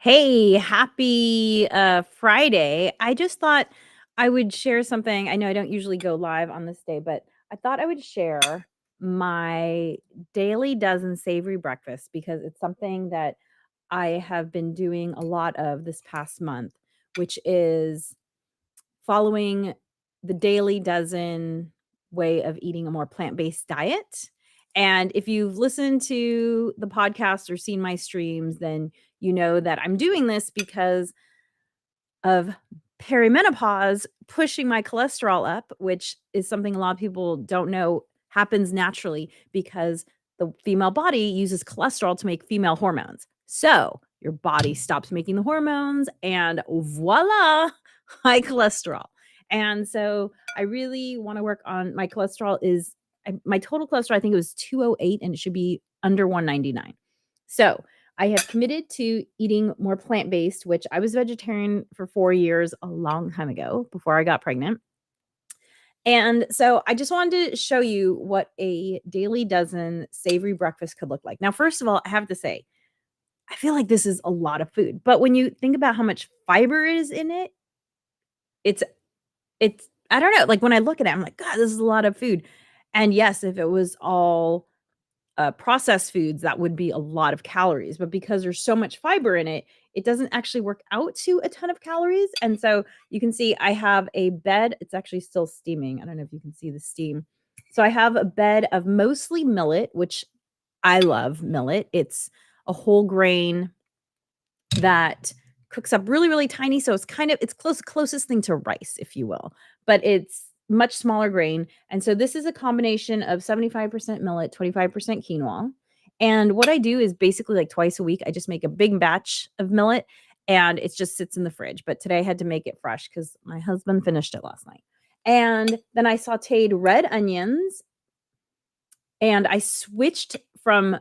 Hey, happy Friday. I just thought I would share something. I know I don't usually go live on this day, but I thought I would share my Daily Dozen Savory Breakfast because it's something that I have been doing a lot of this past month, which is following the Daily Dozen way of eating a more plant-based diet. And if you've listened to the podcast or seen my streams, then you know that I'm doing this because of perimenopause pushing my cholesterol up, which is something a lot of people don't know happens naturally because the female body uses cholesterol to make female hormones. So your body stops making the hormones, and voila, high cholesterol. And so I really want to work on my cholesterol my total cholesterol, I think it was 208 and it should be under 199. So I have committed to eating more plant-based, which I was vegetarian for 4 years a long time ago before I got pregnant. And so I just wanted to show you what a Daily Dozen savory breakfast could look like. Now, first of all, I have to say, I feel like this is a lot of food, but when you think about how much fiber is in it, it's it's I don't know, like when I look at it, I'm like, God, this is a lot of food. And yes, if it was all processed foods, that would be a lot of calories. But because there's so much fiber in it, it doesn't actually work out to a ton of calories. And so you can see I have a bed. It's actually still steaming. I don't know if you can see the steam. So I have a bed of mostly millet, which I love millet. It's a whole grain that cooks up really, really tiny. So it's closest thing to rice, if you will, but it's much smaller grain. And so this is a combination of 75% millet, 25% quinoa. And what I do is basically like twice a week, I just make a big batch of millet and it just sits in the fridge. But today I had to make it fresh because my husband finished it last night. And then I sauteed red onions and I switched from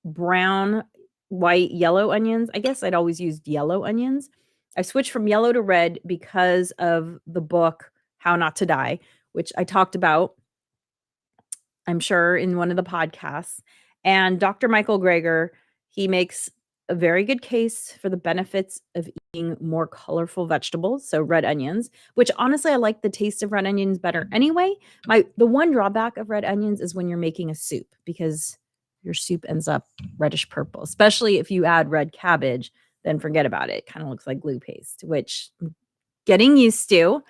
brown, white, yellow onions. I guess I'd always used yellow onions. I switched from yellow to red because of the book How Not to Die, which I talked about, I'm sure, in one of the podcasts. And Dr. Michael Greger, he makes a very good case for the benefits of eating more colorful vegetables, so red onions, which honestly I like the taste of red onions better anyway. The one drawback of red onions is when you're making a soup because your soup ends up reddish purple, especially if you add red cabbage, then forget about it. It kind of looks like glue paste, which I'm getting used to.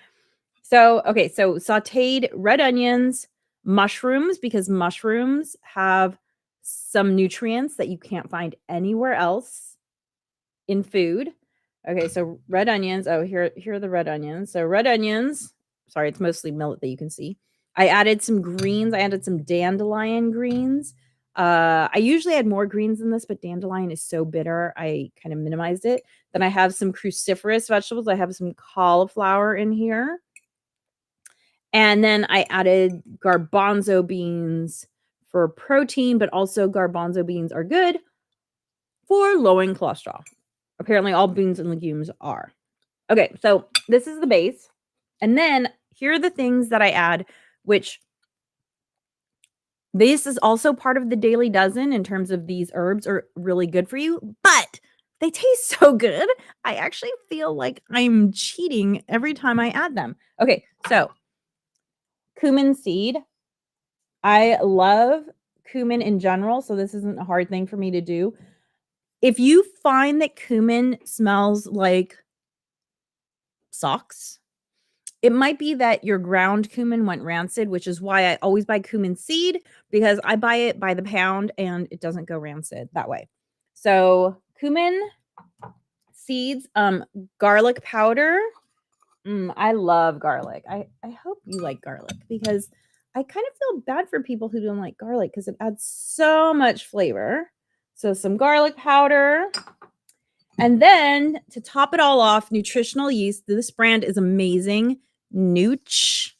So, okay, so sauteed red onions, mushrooms, because mushrooms have some nutrients that you can't find anywhere else in food. Okay, so red onions. Oh, here are the red onions. So red onions. Sorry, it's mostly millet that you can see. I added some greens. I added some dandelion greens. I usually add more greens than this, but dandelion is so bitter, I kind of minimized it. Then I have some cruciferous vegetables. I have some cauliflower in here. And then I added garbanzo beans for protein, but also garbanzo beans are good for lowering cholesterol. Apparently, all beans and legumes are. Okay, so this is the base. And then here are the things that I add, which this is also part of the Daily Dozen in terms of these herbs are really good for you, but they taste so good. I actually feel like I'm cheating every time I add them. Okay, so cumin seed. I love cumin in general, so this isn't a hard thing for me to do. If you find that cumin smells like socks, it might be that your ground cumin went rancid, which is why I always buy cumin seed because I buy it by the pound and it doesn't go rancid that way. So cumin seeds, garlic powder. I love garlic. I hope you like garlic because I kind of feel bad for people who don't like garlic because it adds so much flavor. So some garlic powder. And then to top it all off, nutritional yeast. This brand is amazing. Nooch.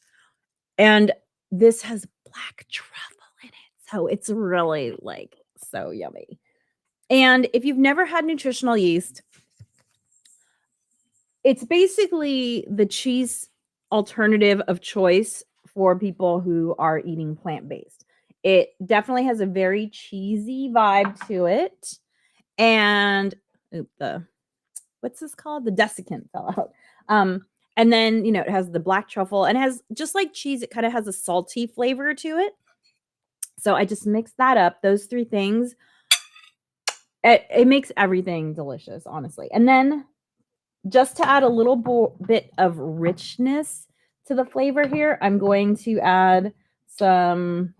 And this has black truffle in it. So it's really like so yummy. And if you've never had nutritional yeast, it's basically the cheese alternative of choice for people who are eating plant-based. It definitely has a very cheesy vibe to it. And what's this called? The desiccant fell out. And then, it has the black truffle and it has, just like cheese, it kind of has a salty flavor to it. So I just mix that up, those 3 things. It makes everything delicious, honestly. And then just to add a little bit of richness to the flavor here, I'm going to add some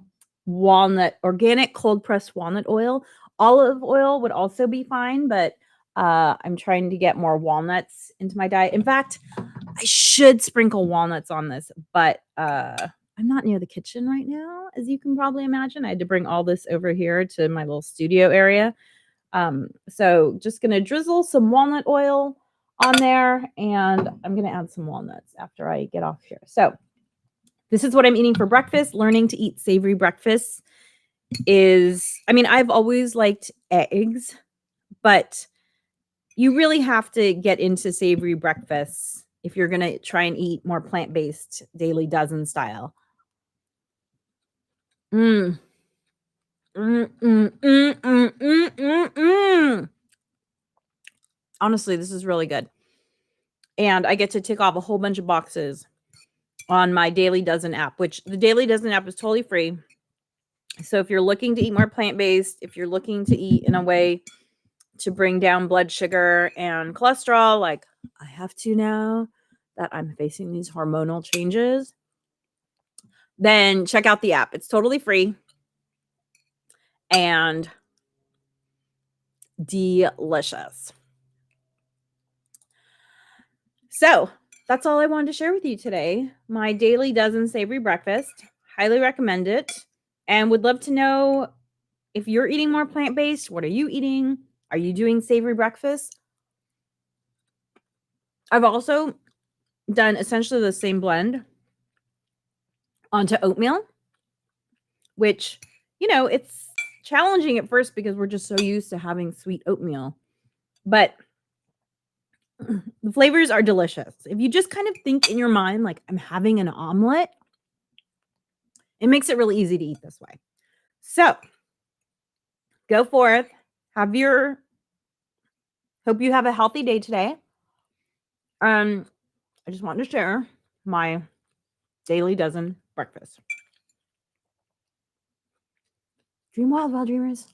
organic cold pressed walnut oil. Olive oil would also be fine, but I'm trying to get more walnuts into my diet. In fact, I should sprinkle walnuts on this, but I'm not near the kitchen right now, as you can probably imagine. I had to bring all this over here to my little studio area. So just gonna drizzle some walnut oil on there, and I'm gonna add some walnuts after I get off here. So this is what I'm eating for breakfast. Learning to eat savory breakfasts I've always liked eggs, but you really have to get into savory breakfasts if you're gonna try and eat more plant-based Daily Dozen style. Mm. Mm, mm, mm, mm, mm, mm, mm. Honestly, this is really good. And I get to tick off a whole bunch of boxes on my Daily Dozen app, which the Daily Dozen app is totally free. So if you're looking to eat more plant-based, if you're looking to eat in a way to bring down blood sugar and cholesterol, like I have to now that I'm facing these hormonal changes, then check out the app. It's totally free and delicious. So that's all I wanted to share with you today. My Daily Dozen Savory Breakfast. Highly recommend it. And would love to know if you're eating more plant-based. What are you eating? Are you doing savory breakfast? I've also done essentially the same blend onto oatmeal, which, it's challenging at first because we're just so used to having sweet oatmeal. But the flavors are delicious. If you just kind of think in your mind, like, I'm having an omelet, it makes it really easy to eat this way. So go forth. Hope you have a healthy day today. I just wanted to share my Daily Dozen breakfast. Dream wild, wild dreamers.